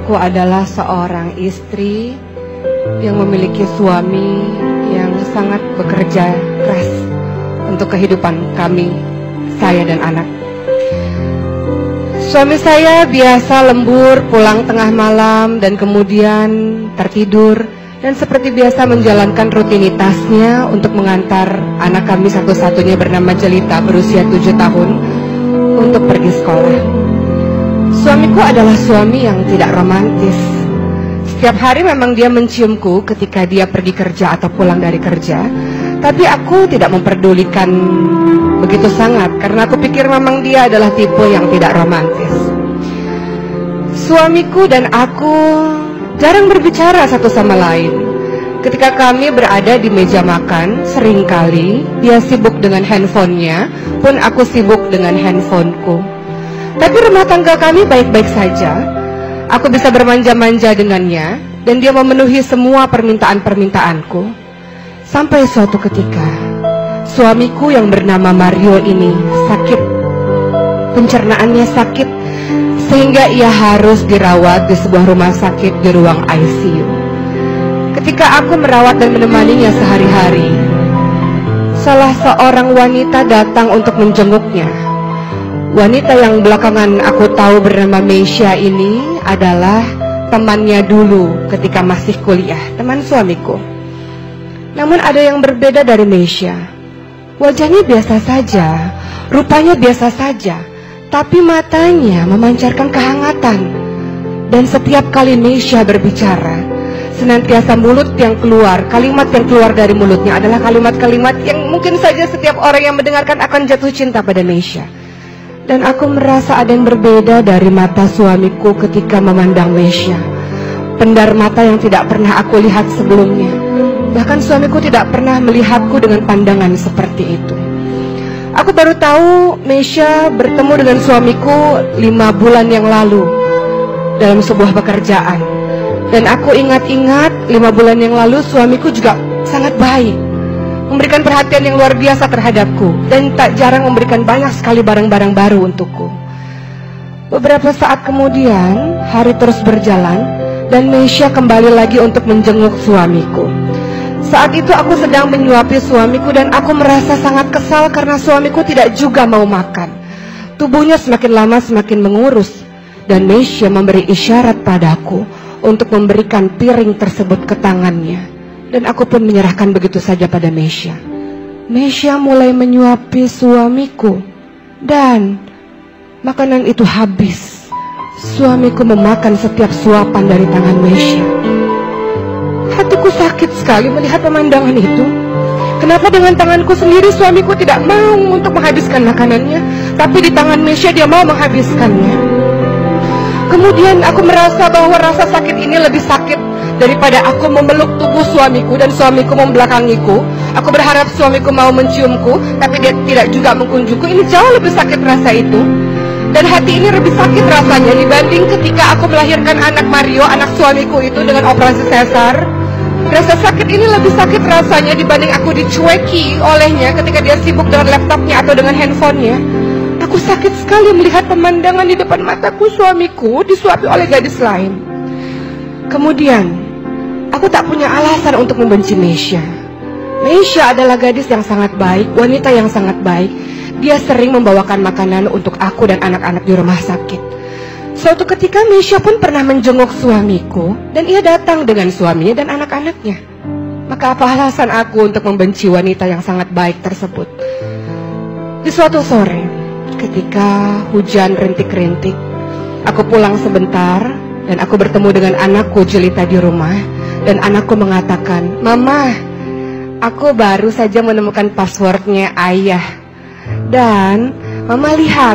Aku adalah seorang istri yang memiliki suami yang sangat bekerja keras untuk kehidupan kami, saya dan anak. Suami saya biasa lembur pulang tengah malam dan kemudian tertidur dan seperti biasa menjalankan rutinitasnya untuk mengantar anak kami satu-satunya bernama Jelita berusia 7 tahun untuk pergi sekolah. Suamiku adalah suami yang tidak romantis. Setiap hari memang dia menciumku ketika dia pergi kerja atau pulang dari kerja. Tapi aku tidak memperdulikan begitu sangat karena aku pikir memang dia adalah tipe yang tidak romantis. Suamiku dan aku jarang berbicara satu sama lain. Ketika kami berada di meja makan, seringkali dia sibuk dengan handphonenya, pun aku sibuk dengan handphoneku. Tapi rumah tangga kami baik-baik saja. Aku bisa bermanja-manja dengannya dan dia memenuhi semua permintaan-permintaanku. Sampai suatu ketika, suamiku yang bernama Mario ini sakit. Pencernaannya sakit, sehingga ia harus dirawat di sebuah rumah sakit di ruang ICU. Ketika aku merawat dan menemaninya sehari-hari, salah seorang wanita datang untuk menjenguknya. Wanita yang belakangan aku tahu bernama Meisha ini adalah temannya dulu ketika masih kuliah, teman suamiku. Namun ada yang berbeda dari Meisha. Wajahnya biasa saja, rupanya biasa saja, tapi matanya memancarkan kehangatan. Dan setiap kali Meisha berbicara, senantiasa mulut yang keluar, kalimat yang keluar dari mulutnya adalah kalimat-kalimat yang mungkin saja setiap orang yang mendengarkan akan jatuh cinta pada Meisha. Dan aku merasa ada yang berbeda dari mata suamiku ketika memandang Meisha. Pendar mata yang tidak pernah aku lihat sebelumnya. Bahkan suamiku tidak pernah melihatku dengan pandangan seperti itu. Aku baru tahu Meisha bertemu dengan suamiku 5 bulan yang lalu dalam sebuah pekerjaan. Dan aku ingat-ingat 5 bulan yang lalu suamiku juga sangat baik, memberikan perhatian yang luar biasa terhadapku dan tak jarang memberikan banyak sekali barang-barang baru untukku. Beberapa saat kemudian hari terus berjalan dan Meisha kembali lagi untuk menjenguk suamiku. Saat itu aku sedang menyuapi suamiku dan aku merasa sangat kesal karena suamiku tidak juga mau makan. Tubuhnya semakin lama semakin mengurus dan Meisha memberi isyarat padaku untuk memberikan piring tersebut ke tangannya. Dan aku pun menyerahkan begitu saja pada Meisha. Meisha mulai menyuapi suamiku dan makanan itu habis. Suamiku memakan setiap suapan dari tangan Meisha. Hatiku sakit sekali melihat pemandangan itu. Kenapa dengan tanganku sendiri suamiku tidak mau untuk menghabiskan makanannya, tapi di tangan Meisha dia mau menghabiskannya. Kemudian aku merasa bahwa rasa sakit ini lebih sakit daripada aku memeluk tubuh suamiku dan suamiku membelakangiku. Aku berharap suamiku mau menciumku, tapi dia tidak juga mengkunjungku. Ini jauh lebih sakit rasa itu. Dan hati ini lebih sakit rasanya dibanding ketika aku melahirkan anak Mario, anak suamiku itu dengan operasi sesar. Rasa sakit ini lebih sakit rasanya dibanding aku dicueki olehnya ketika dia sibuk dengan laptopnya atau dengan handphonenya. Aku sakit sekali melihat pemandangan di depan mataku suamiku disuapi oleh gadis lain. Kemudian, aku tak punya alasan untuk membenci Meisha. Meisha adalah gadis yang sangat baik, wanita yang sangat baik. Dia sering membawakan makanan untuk aku dan anak-anak di rumah sakit. Suatu ketika Meisha pun pernah menjenguk suamiku dan ia datang dengan suaminya dan anak-anaknya. Maka apa alasan aku untuk membenci wanita yang sangat baik tersebut? Di suatu sore, ketika hujan rintik-rintik, aku pulang sebentar dan aku bertemu dengan anakku Jelita di rumah. Dan anakku mengatakan, "Mama, aku baru saja menemukan passwordnya ayah. Dan Mama lihat,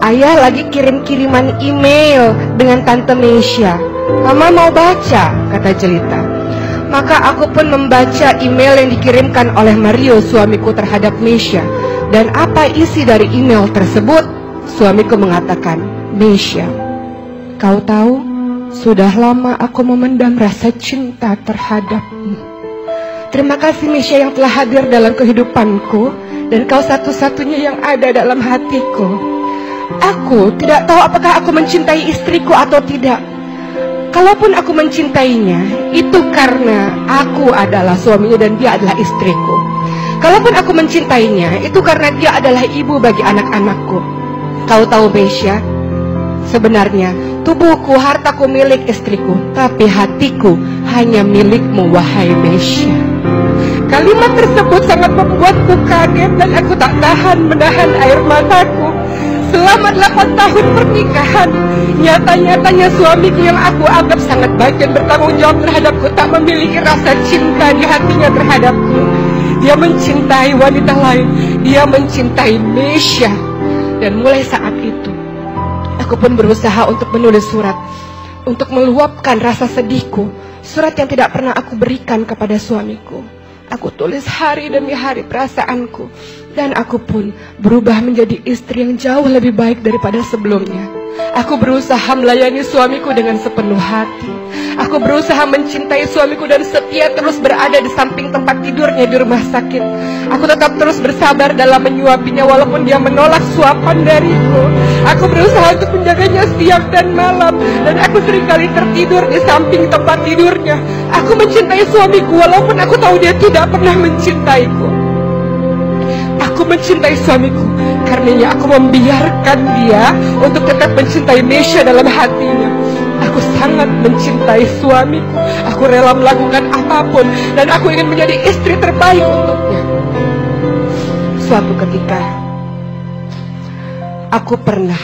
ayah lagi kirim-kiriman email dengan Tante Meisha. Mama mau baca," kata Jelita. Maka aku pun membaca email yang dikirimkan oleh Mario suamiku terhadap Meisha. Dan apa isi dari email tersebut? Suamiku mengatakan, "Meisha, kau tahu, sudah lama aku memendam rasa cinta terhadapmu. Terima kasih Meisha yang telah hadir dalam kehidupanku, dan kau satu-satunya yang ada dalam hatiku. Aku tidak tahu apakah aku mencintai istriku atau tidak. Kalaupun aku mencintainya, itu karena aku adalah suaminya dan dia adalah istriku. Kalaupun aku mencintainya, itu karena dia adalah ibu bagi anak-anakku. Kau tahu Mesya, sebenarnya tubuhku, hartaku milik istriku, tapi hatiku hanya milikmu, wahai Mesya. Kalimat tersebut sangat membuatku kaget dan aku tak tahan menahan air mataku. Selama 8 tahun pernikahan, nyata-nyatanya suamiku yang aku anggap sangat baik dan bertanggung jawab terhadapku tak memiliki rasa cinta di hatinya terhadapku. Dia mencintai wanita lain, dia mencintai Mesya. Dan mulai saat itu, aku pun berusaha untuk menulis surat, untuk meluapkan rasa sedihku. Surat yang tidak pernah aku berikan kepada suamiku. Aku tulis hari demi hari perasaanku. Dan aku pun berubah menjadi istri yang jauh lebih baik daripada sebelumnya. Aku berusaha melayani suamiku dengan sepenuh hati. Aku berusaha mencintai suamiku dan setia terus berada di samping tempat tidurnya di rumah sakit. Aku tetap terus bersabar dalam menyuapinya walaupun dia menolak suapan dariku. Aku berusaha untuk menjaganya siang dan malam. Dan aku seringkali tertidur di samping tempat tidurnya. Aku mencintai suamiku walaupun aku tahu dia tidak pernah mencintaiku. Aku mencintai suamiku karenanya aku membiarkan dia untuk tetap mencintai Mesya dalam hatinya. Aku sangat mencintai suamiku. Aku rela melakukan apapun dan aku ingin menjadi istri terbaik untuknya. Suatu ketika aku pernah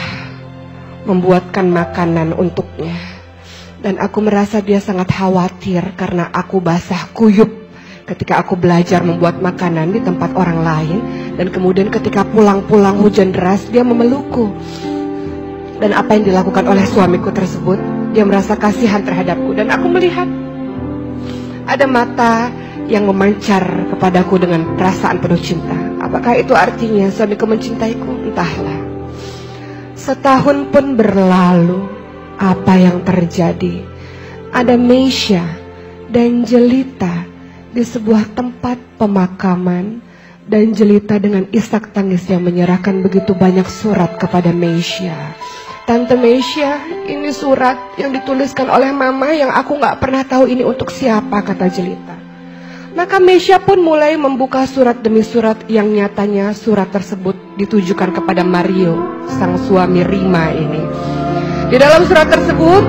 membuatkan makanan untuknya dan aku merasa dia sangat khawatir karena aku basah kuyup ketika aku belajar membuat makanan di tempat orang lain. Dan kemudian ketika pulang-pulang hujan deras, dia memelukku. Dan apa yang dilakukan oleh suamiku tersebut, dia merasa kasihan terhadapku. Dan aku melihat ada mata yang memancar kepadaku dengan perasaan penuh cinta. Apakah itu artinya suamiku mencintaiku? Entahlah. Setahun pun berlalu. Apa yang terjadi? Ada Mesya dan Jelita di sebuah tempat pemakaman, dan Jelita dengan isak tangis yang menyerahkan begitu banyak surat kepada Mesya. Tante Mesya, ini surat yang dituliskan oleh mama yang aku gak pernah tahu ini untuk siapa, kata Jelita. Maka Mesya pun mulai membuka surat demi surat yang nyatanya surat tersebut ditujukan kepada Mario, sang suami Rima ini. Di dalam surat tersebut,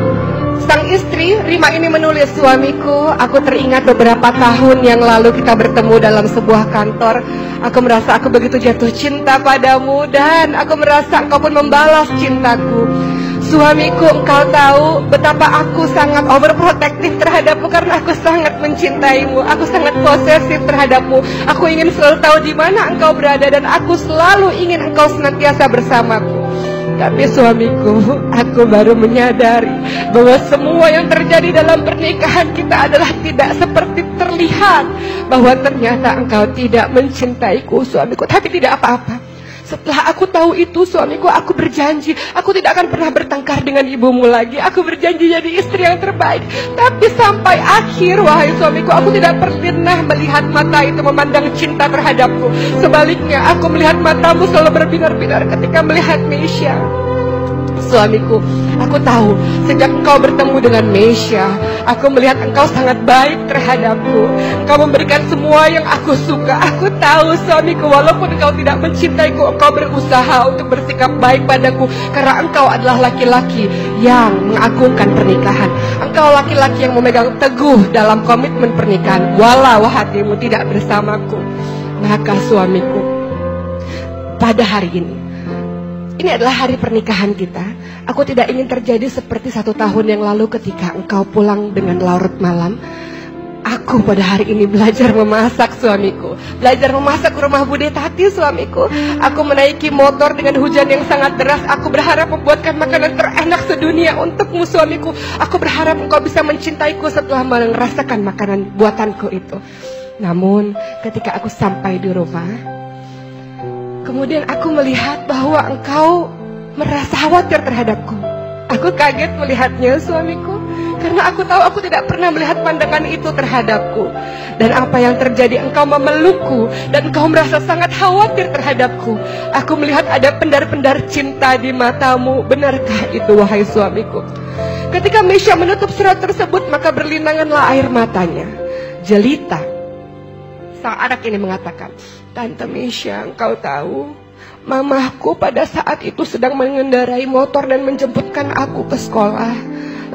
sang istri Rima ini menulis, suamiku, aku teringat beberapa tahun yang lalu kita bertemu dalam sebuah kantor. Aku merasa aku begitu jatuh cinta padamu dan aku merasa engkau pun membalas cintaku. Suamiku, engkau tahu betapa aku sangat overprotective terhadapmu karena aku sangat mencintaimu. Aku sangat posesif terhadapmu. Aku ingin selalu tahu di mana engkau berada dan aku selalu ingin engkau senantiasa bersamaku. Tapi suamiku, aku baru menyadari bahwa semua yang terjadi dalam pernikahan kita adalah tidak seperti terlihat. Bahwa ternyata engkau tidak mencintaiku, suamiku. Tapi tidak apa-apa. Setelah aku tahu itu, suamiku, aku berjanji aku tidak akan pernah bertengkar dengan ibumu lagi. Aku berjanji jadi istri yang terbaik. Tapi sampai akhir, wahai suamiku, aku tidak pernah melihat mata itu memandang cinta terhadapku. Sebaliknya, aku melihat matamu selalu berbinar-binar ketika melihat Mesya. Suamiku, aku tahu sejak engkau bertemu dengan Mesya, aku melihat engkau sangat baik terhadapku. Engkau memberikan semua yang aku suka. Aku tahu suamiku, walaupun engkau tidak mencintaiku, engkau berusaha untuk bersikap baik padaku. Karena engkau adalah laki-laki yang mengagungkan pernikahan. Engkau laki-laki yang memegang teguh dalam komitmen pernikahan, walau hatimu tidak bersamaku. Maka suamiku, pada hari ini adalah hari pernikahan kita. Aku tidak ingin terjadi seperti 1 tahun yang lalu ketika engkau pulang dengan larut malam. Aku pada hari ini belajar memasak, suamiku. Belajar memasak ke rumah Bude Tati, suamiku. Aku menaiki motor dengan hujan yang sangat deras. Aku berharap membuatkan makanan terenak sedunia untukmu, suamiku. Aku berharap engkau bisa mencintaiku setelah merasakan makanan buatanku itu. Namun ketika aku sampai di rumah, kemudian aku melihat bahwa engkau merasa khawatir terhadapku. Aku kaget melihatnya, suamiku, karena aku tahu aku tidak pernah melihat pandangan itu terhadapku. Dan apa yang terjadi, engkau memelukku dan engkau merasa sangat khawatir terhadapku. Aku melihat ada pendar-pendar cinta di matamu. Benarkah itu, wahai suamiku? Ketika Mesya menutup surat tersebut, maka berlinanganlah air matanya. Jelita, sang anak ini mengatakan, Tante Mesya, engkau tahu, mamahku pada saat itu sedang mengendarai motor dan menjemputkan aku ke sekolah.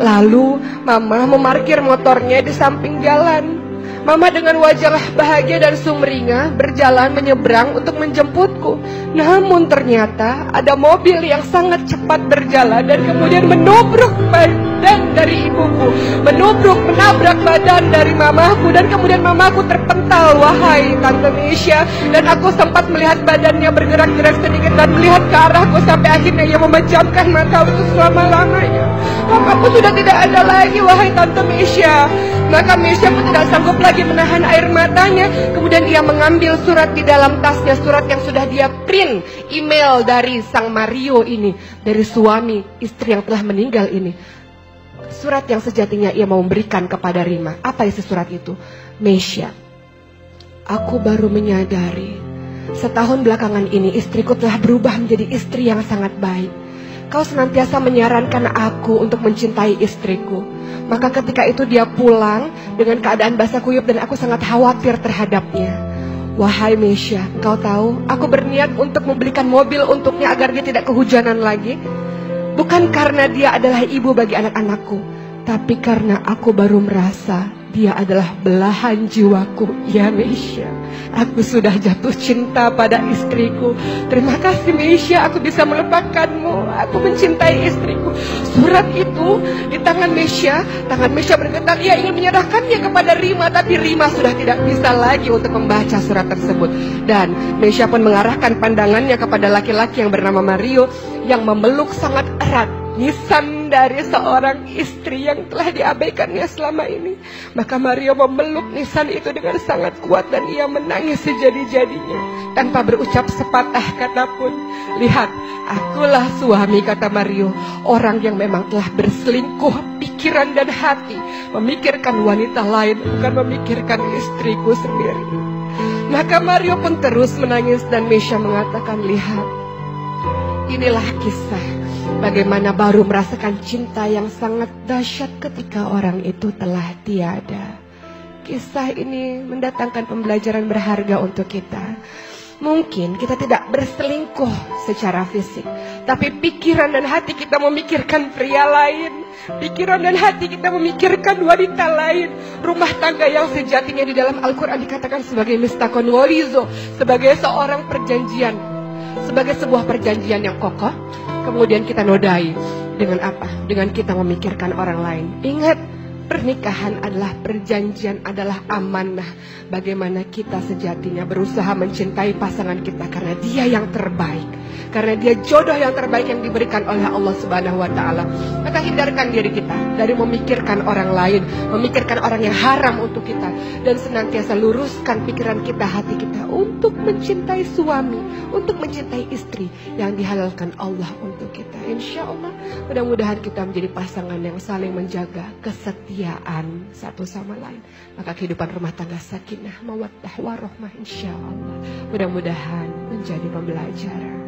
Lalu mama memarkir motornya di samping jalan. Mama dengan wajah bahagia dan sumringah berjalan menyeberang untuk menjemputku. Namun ternyata ada mobil yang sangat cepat berjalan dan kemudian menabrak badan dari ibuku, menabrak badan dari mamaku, dan kemudian mamaku terpental, wahai Tante Mesya. Dan aku sempat melihat badannya bergerak-gerak sedikit dan melihat ke arahku sampai akhirnya ia memejamkan mata untuk selama-lamanya. Mamaku sudah tidak ada lagi, wahai Tante Mesya. Maka Mesya pun tidak sanggup lagi menahan air matanya. Kemudian ia mengambil surat di dalam tasnya, surat yang sudah dia print, email dari sang Mario ini, dari suami istri yang telah meninggal ini. Surat yang sejatinya ia mau memberikan kepada Rima. Apa isi surat itu? Mesya, aku baru menyadari setahun belakangan ini istriku telah berubah menjadi istri yang sangat baik. Kau senantiasa menyarankan aku untuk mencintai istriku. Maka ketika itu dia pulang dengan keadaan basah kuyup dan aku sangat khawatir terhadapnya. Wahai Mesya, kau tahu, aku berniat untuk membelikan mobil untuknya agar dia tidak kehujanan lagi. Bukan karena dia adalah ibu bagi anak-anakku, tapi karena aku baru merasa dia adalah belahan jiwaku. Ya Mesya, aku sudah jatuh cinta pada istriku. Terima kasih Mesya, aku bisa melupakanmu. Aku mencintai istriku. Surat itu di tangan Mesya bergetar. Ia ingin menyerahkannya kepada Rima, tapi Rima sudah tidak bisa lagi untuk membaca surat tersebut. Dan Mesya pun mengarahkan pandangannya kepada laki-laki yang bernama Mario yang memeluk sangat erat nisan dari seorang istri yang telah diabaikannya selama ini. Maka Mario memeluk nisan itu dengan sangat kuat dan ia menangis sejadi-jadinya tanpa berucap sepatah kata pun. Lihat, akulah suami, kata Mario, orang yang memang telah berselingkuh pikiran dan hati, memikirkan wanita lain, bukan memikirkan istriku sendiri. Maka Mario pun terus menangis dan Mesya mengatakan, lihat, inilah kisah bagaimana baru merasakan cinta yang sangat dahsyat ketika orang itu telah tiada. Kisah ini mendatangkan pembelajaran berharga untuk kita. Mungkin kita tidak berselingkuh secara fisik, tapi pikiran dan hati kita memikirkan pria lain. Pikiran dan hati kita memikirkan wanita lain. Rumah tangga yang sejatinya di dalam Al-Quran dikatakan sebagai mistakon walizo, sebagai seorang perjanjian, sebagai sebuah perjanjian yang kokoh. Kemudian kita nodai dengan apa? Dengan kita memikirkan orang lain. Ingat, pernikahan adalah perjanjian, adalah amanah. Bagaimana kita sejatinya berusaha mencintai pasangan kita karena dia yang terbaik, karena dia jodoh yang terbaik yang diberikan oleh Allah Subhanahu wa Ta'ala. Maka hindarkan diri kita dari memikirkan orang lain, memikirkan orang yang haram untuk kita, dan senantiasa luruskan pikiran kita, hati kita untuk mencintai suami, untuk mencintai istri yang dihalalkan Allah untuk kita. Insya Allah mudah-mudahan kita menjadi pasangan yang saling menjaga kesetiaan satu sama lain. Maka kehidupan rumah tangga sakinah, mawaddah, warahmah insya Allah mudah-mudahan menjadi pembelajaran.